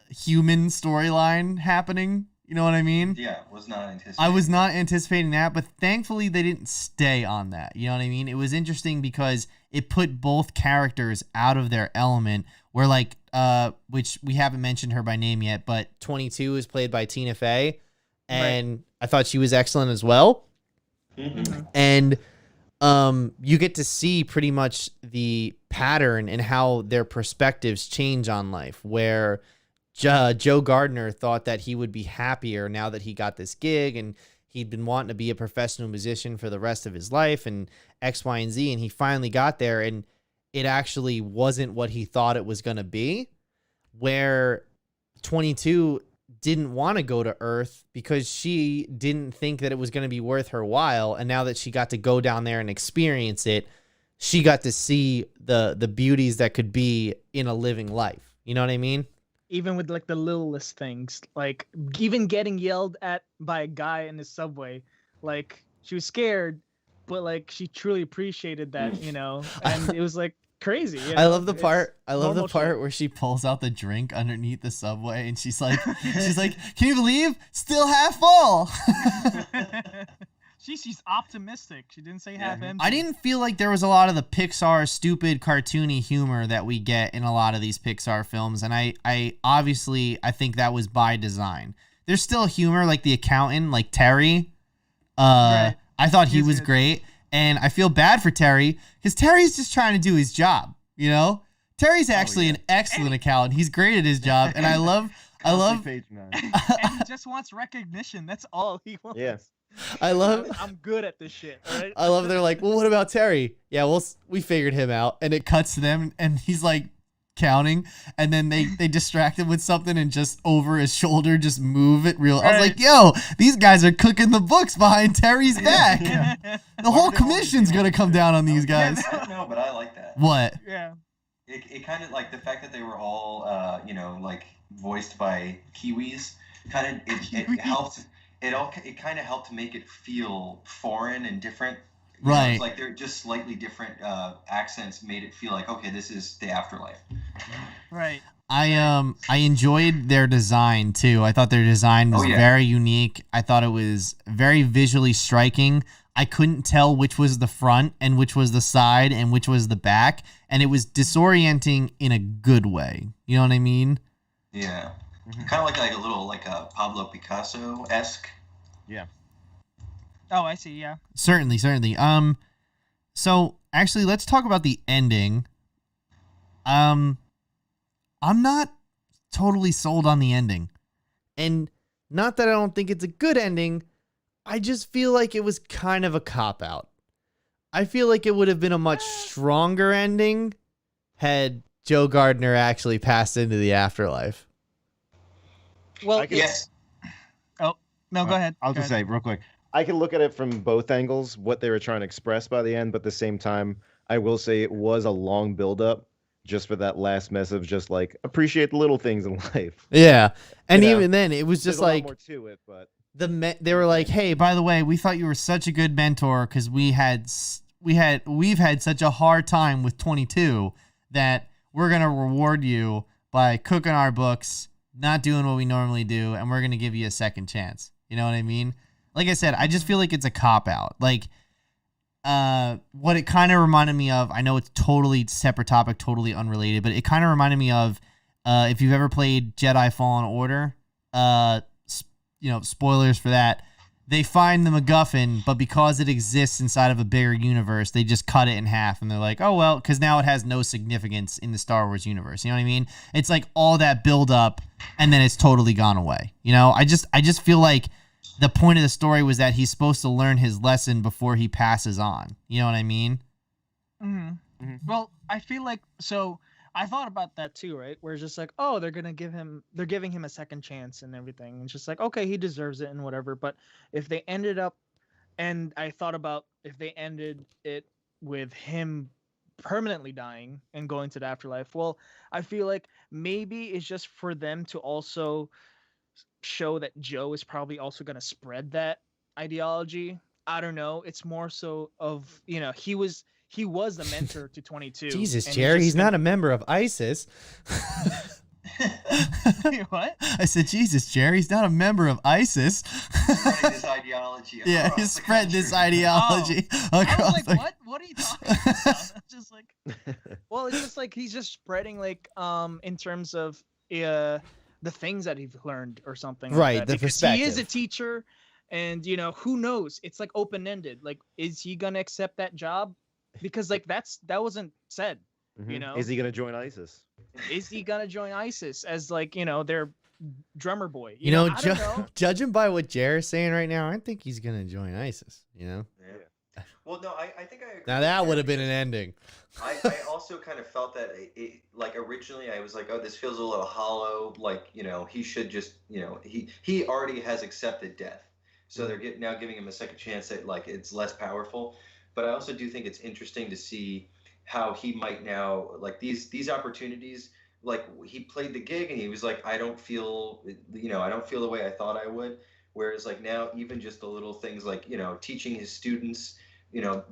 human storyline happening. You know what I mean? Yeah, was not anticipating. I was not anticipating that, but thankfully they didn't stay on that. You know what I mean? It was interesting because it put both characters out of their element. Where like, which we haven't mentioned her by name yet, but 22 is played by Tina Fey, and I thought she was excellent as well. And you get to see pretty much the pattern and how their perspectives change on life, where Joe Gardner thought that he would be happier now that he got this gig, and he'd been wanting to be a professional musician for the rest of his life and X, Y, and Z, and he finally got there, and it actually wasn't what he thought it was going to be, where 22 didn't want to go to Earth because she didn't think that it was going to be worth her while, and now that she got to go down there and experience it, she got to see the beauties that could be in a living life. You know what I mean? Even with like the littlest things, like even getting yelled at by a guy in the subway, like she was scared, but like she truly appreciated that, and it was like crazy. I love the part where she pulls out the drink underneath the subway, and she's like, can you believe? Still half full. She's optimistic. She didn't say half empty. I didn't feel like there was a lot of the Pixar stupid cartoony humor that we get in a lot of these Pixar films, and I obviously think that was by design. There's still humor, like the accountant, like Terry. I thought he was great, and I feel bad for Terry because Terry's just trying to do his job. Terry's actually an excellent accountant. He's great at his job, and I love. Page 9. And he just wants recognition. That's all he wants. Yes. I'm good at this shit. Right? I love they're like, well, what about Terry? Yeah, we figured him out. And it cuts to them, and he's like counting, and then they distract him with something and just over his shoulder just move it real. I was like, yo, these guys are cooking the books behind Terry's back. Yeah. The whole commission's gonna come down on these guys. I don't know, but I like that. What? Yeah. It kind of like the fact that they were all like voiced by Kiwis. It helped. It kind of helped make it feel foreign and different. Right. It's like they're just slightly different accents made it feel like, okay, this is the afterlife. Right. I enjoyed their design too. I thought their design was very unique. I thought it was very visually striking. I couldn't tell which was the front and which was the side and which was the back, and it was disorienting in a good way. You know what I mean? Yeah. Kind of like a little like a Pablo Picasso-esque. Yeah. Oh, I see. Yeah. Certainly. So actually, let's talk about the ending. I'm not totally sold on the ending, and not that I don't think it's a good ending. I just feel like it was kind of a cop-out. I feel like it would have been a much stronger ending had Joe Gardner actually passed into the afterlife. Well, yes. Oh, no, go ahead. I'll just say real quick. I can look at it from both angles, what they were trying to express by the end, but at the same time, I will say it was a long build-up just for that last message, just like appreciate the little things in life. Yeah, and You know, even then, it was There's just a lot like more to it, but they were like, "Hey, By the way, we thought you were such a good mentor because we've had such a hard time with 22 that we're gonna reward you by cooking our books, not doing what we normally do, and we're gonna give you a second chance." You know what I mean? Like I said, I just feel like it's a cop out. Like, what it kind of reminded me of. I know it's totally separate topic, totally unrelated, but it kind of reminded me of if you've ever played Jedi Fallen Order. Spoilers for that. They find the MacGuffin, but because it exists inside of a bigger universe, they just cut it in half, and they're like, "Oh well," because now it has no significance in the Star Wars universe. You know what I mean? It's like all that build up, and then it's totally gone away. You know, I just feel like the point of the story was that he's supposed to learn his lesson before he passes on. You know what I mean? Well, I feel like so. I thought about that too, right? Where it's just like, oh, they're giving him a second chance and everything. It's just like, okay, he deserves it and whatever. But if they ended up, and I thought about if they ended it with him permanently dying and going to the afterlife, well, I feel like maybe it's just for them to also show that Joe is probably also going to spread that ideology. I don't know. It's more so of, he was the mentor to 22. Jesus, and Jerry, he's not a member of ISIS. What? I said, Jesus, Jerry, he's not a member of ISIS. Spreading this ideology. Yeah, he across the spread this country. ideology I across was like, what are you talking about? It's just like, well, it's just like he's just spreading like in terms of the things that he's learned or something. Right, like that. the Because perspective. he is a teacher, and who knows? It's like open ended. Like, is he gonna accept that job? Because like that wasn't said. Is he gonna join ISIS? Is he gonna join ISIS as like their drummer boy? You know, I don't know. judging by what Jerry's saying right now, I think he's gonna join ISIS. You know. Yeah. Well, no, I think I agree. Now with that Jerry would have been an because ending. I also kind of felt that like originally I was like, oh, this feels a little hollow. Like, he should just, he already has accepted death. So they're now giving him a second chance that like it's less powerful. But I also do think it's interesting to see how he might now like these opportunities. Like he played the gig and he was like, I don't feel the way I thought I would. Whereas like now, even just the little things like, teaching his students,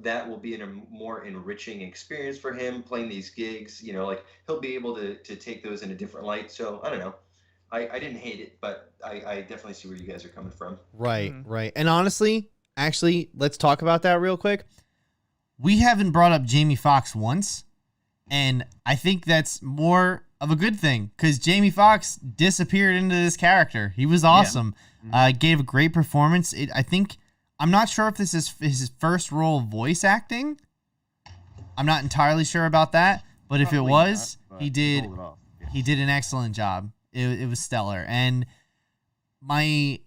that will be a more enriching experience for him playing these gigs, like he'll be able to take those in a different light. So I don't know. I didn't hate it, but I definitely see where you guys are coming from. Right, right. And honestly, actually, let's talk about that real quick. We haven't brought up Jamie Foxx once, and I think that's more of a good thing because Jamie Foxx disappeared into this character. He was awesome. Gave a great performance. I'm not sure if this is his first role voice acting. I'm not entirely sure about that, but if it was, he did an excellent job. It was stellar. And my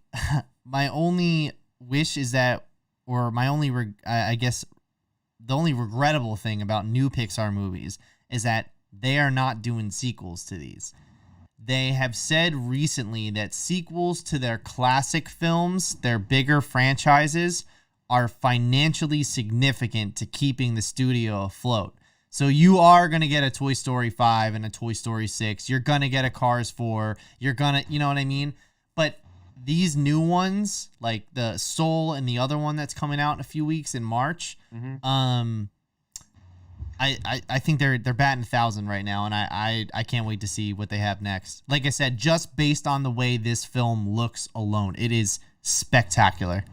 only wish is that, or my only I guess the only regrettable thing about new Pixar movies is that they are not doing sequels to these. They have said recently that sequels to their classic films, their bigger franchises, are financially significant to keeping the studio afloat. So you are going to get a Toy Story 5 and a Toy Story 6. You're going to get a Cars 4. You're going to, you know what I mean? But these new ones, like the Soul and the other one that's coming out in a few weeks in March, I think they're batting 1,000 right now, and I can't wait to see what they have next. Like I said, just based on the way this film looks alone, it is spectacular.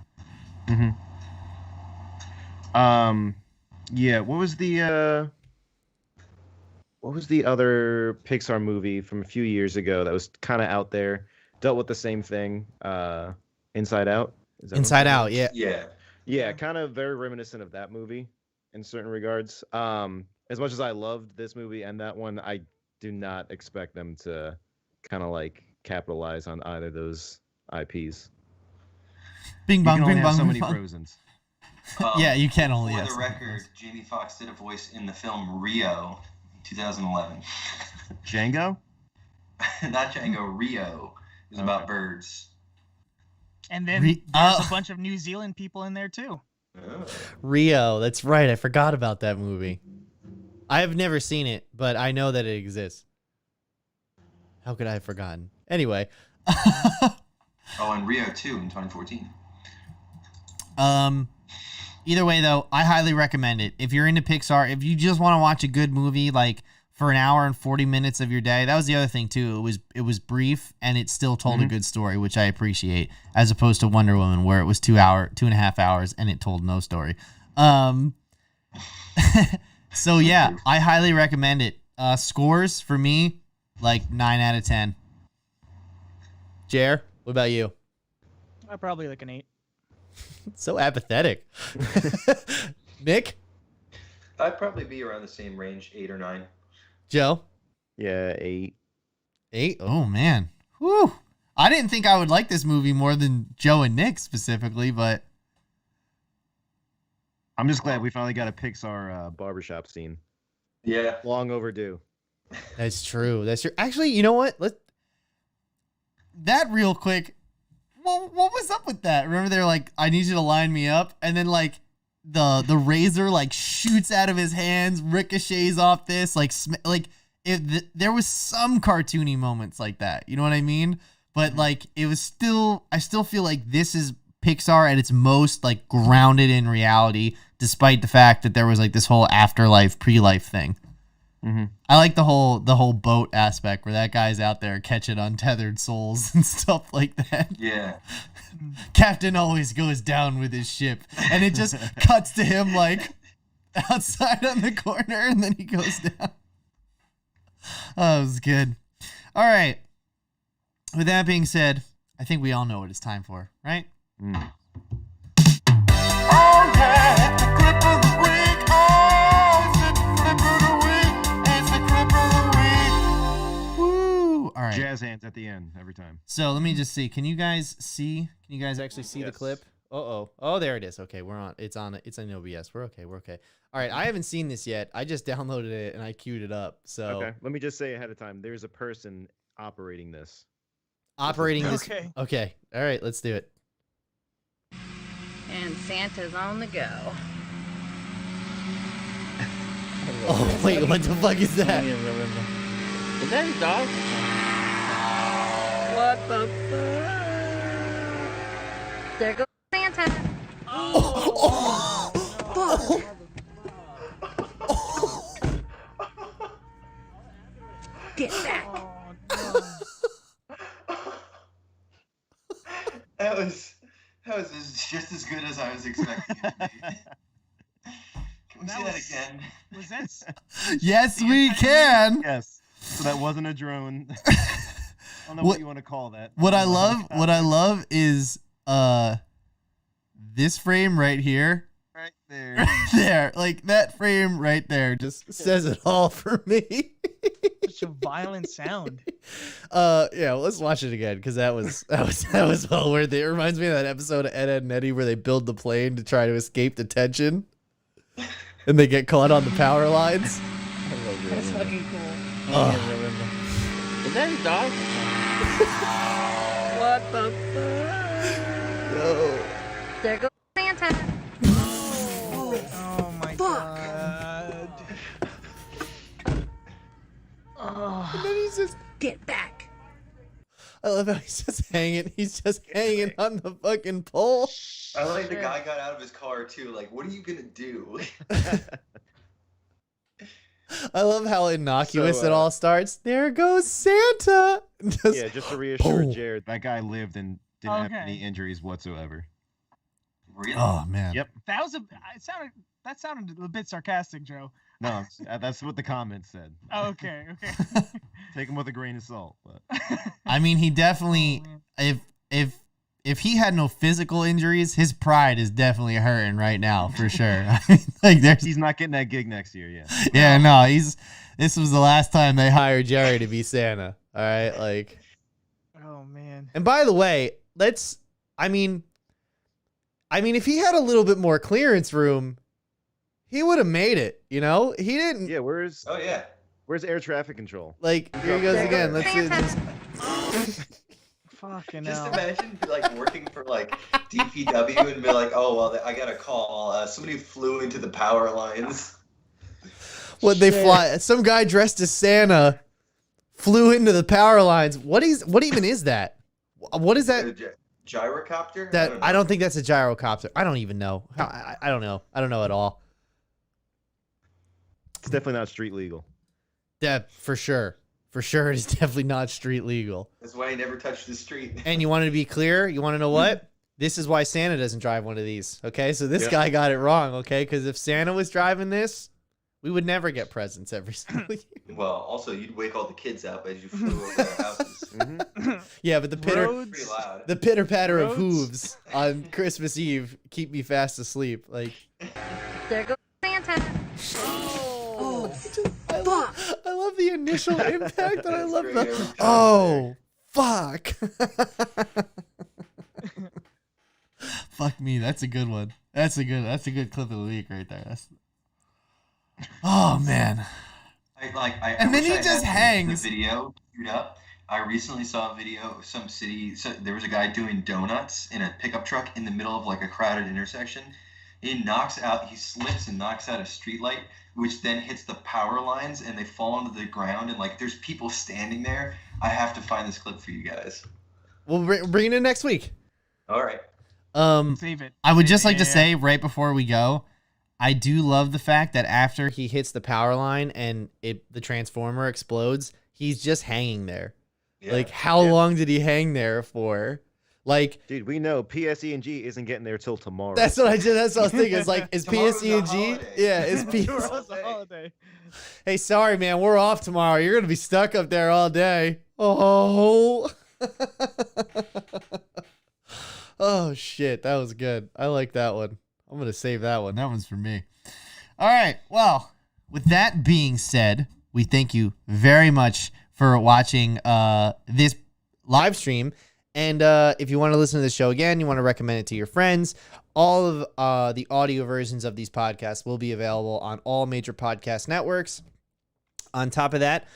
Yeah. What was the other Pixar movie from a few years ago that was kind of out there, dealt with the same thing? Inside Out. Is that Inside Out, yeah. Yeah, kind of very reminiscent of that movie in certain regards. As much as I loved this movie and that one, I do not expect them to kind of like capitalize on either of those IPs. Bing bong, bing bong, so bing many bong. Frozens. Yeah, you can only. For Yes. the record, Jamie Foxx did a voice in the film Rio, 2011. Django? Not Django, Rio. It was about birds. And then there's a bunch of New Zealand people in there too. Rio, that's right. I forgot about that movie. I have never seen it, but I know that it exists. How could I have forgotten? Anyway. Oh, and Rio 2 in 2014. Either way, though, I highly recommend it. If you're into Pixar, if you just want to watch a good movie, like for an hour and 40 minutes of your day, that was the other thing too. It was brief and it still told a good story, which I appreciate, as opposed to Wonder Woman, where it was 2.5 hours and it told no story. So yeah, I highly recommend it. Scores for me, like 9 out of 10. Jer, what about you? Probably like an 8. So apathetic. Nick? I'd probably be around the same range, 8 or 9. Joe? Yeah, 8. 8? Oh man, whew! I didn't think I would like this movie more than Joe and Nick specifically, but I'm just glad we finally got a Pixar barbershop scene. Yeah. Long overdue. That's true. That's true. Actually, you know what? that real quick. What was up with that? Remember they're like, I need you to line me up, and then like the razor like shoots out of his hands, ricochets off this, there was some cartoony moments like that. You know what I mean? But like it was still, I still feel like this is Pixar at its most like grounded in reality, despite the fact that there was like this whole afterlife, pre-life thing. Mm-hmm. I like the whole boat aspect where that guy's out there catching untethered souls and stuff like that. Yeah. Captain always goes down with his ship, and it just cuts to him like outside on the corner, and then he goes down. Oh, it was good. All right. With that being said, I think we all know what it's time for, right? Mm. Oh yeah, the clip of the week. Oh, it's the clip of the week. It's the clip of the week. Woo! All right. Jazz hands at the end every time. So let me just see. Can you guys see? Can you guys Actually, see the Yes. clip. Oh, there it is. Okay, we're on. It's on. It's on OBS. We're okay. All right, I haven't seen this yet. I just downloaded it and I queued it up. So Okay, let me just say ahead of time, there's a person operating this. operating this. Okay. Okay. All right, let's do it. And Santa's on the go. Oh wait, what the fuck is that? Is that his dog? What the fuck? There goes Santa. Get back. That was just as good as I was expecting it to be. Can we That see that was- again? Was that? Yes, we can. Yes. So that wasn't a drone. I don't know what you want to call that. What I love is this frame right here. Right there. Right there. Like that frame right there just Says it all for me. Such a violent sound. Yeah, well, let's watch it again because that was well worth it. It reminds me of that episode of Ed, Ed and Eddie where they build the plane to try to escape detention, and they get caught on the power lines. That's fucking cool. Oh. Is that his dog? What the fuck? No. There goes Santa. Oh my god. And then he's just. Get back. I love how he's just hanging. He's just hanging on the fucking pole. I like the guy got out of his car too. Like, what are you gonna do? I love how innocuous So, it all starts. There goes Santa. Just, Yeah, just to reassure Boom. Jared, that guy lived and didn't have Okay. any injuries whatsoever. Really? Oh man. Yep. That sounded a bit sarcastic, Joe. No, that's what the comments said. Oh, okay. Take him with a grain of salt. But I mean, he definitely if he had no physical injuries, his pride is definitely hurting right now for sure. I mean, like there's he's not getting that gig next year. Yeah. yeah, no, this was the last time they hired. hired Jerry to be Santa. All right, like. Oh man. And by the way, I mean, if he had a little bit more clearance room, he would have made it. You know, he didn't. Yeah. Where's Oh yeah. air traffic control? Like here he goes again. Let's see. Fucking Just hell. imagine like working for like DPW and be like, oh well, I got a call. Somebody flew into the power lines. When they fly, some guy dressed as Santa flew into the power lines. What even is that? What is that? Gyrocopter? I don't think that's a gyrocopter. I don't even know. I don't know. I don't know at all. It's definitely not street legal. That for sure. For sure, it is definitely not street legal. That's why he never touched the street. And you wanted to be clear? You want to know what? This is why Santa doesn't drive one of these. Okay, so this guy got it wrong. Okay, because if Santa was driving this, we would never get presents every single year. Well, also you'd wake all the kids up as you flew over their houses. Yeah, but Pretty loud. the pitter patter of hooves on Christmas Eve keep me fast asleep. Like, There goes Santa. I love the initial impact, and I love Straight the over oh fuck. Fuck me, that's a good one. That's a good clip of the week right there. Oh man. And then he just hangs. The video queued up. I recently saw a video of some city. So there was a guy doing donuts in a pickup truck in the middle of like a crowded intersection. He slips and knocks out a streetlight, which then hits the power lines and they fall into the ground. And like, there's people standing there. I have to find this clip for you guys. We'll bring it in next week. All right. Save it. I would just Save like it, to say right before we go, I do love the fact that after he hits the power line and the transformer explodes, he's just hanging there. Yeah. Like, how long did he hang there for? Like, Dude, we know PSE&G isn't getting there till tomorrow. that's what I did. That's what I was thinking. It's like, is Tomorrow's a PSE&G? holiday. Yeah, is Tomorrow's PSE. a holiday. Hey, sorry, man. We're off tomorrow. You're going to be stuck up there all day. Oh. Oh, shit. That was good. I like that one. I'm going to save that one. That one's for me. All right. Well, with that being said, we thank you very much for watching this live stream. And if you want to listen to the show again, you want to recommend it to your friends, all of the audio versions of these podcasts will be available on all major podcast networks. On top of that,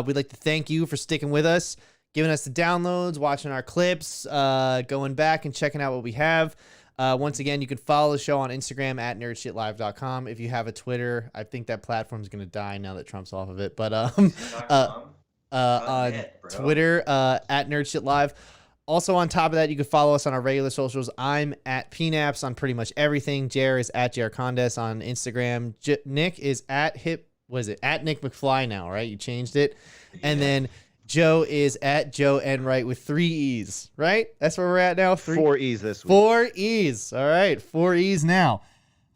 we'd like to thank you for sticking with us, giving us the downloads, watching our clips, going back and checking out what we have. Once again, you can follow the show on Instagram at nerdshitlive.com. If you have a Twitter, I think that platform's going to die now that Trump's off of it. But on Twitter at nerdshitlive. Also, on top of that, you can follow us on our regular socials. I'm at PNAPS on pretty much everything. Jer is at JR Condes on Instagram. Nick is at Nick McFly now, right? You changed it. Yeah. And then Joe is at Joe Enright with 3 E's, right? That's where we're at now. 4 E's this week. 4 E's. All right, 4 E's now.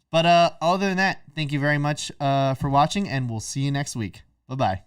But other than that, thank you very much for watching, and we'll see you next week. Bye-bye.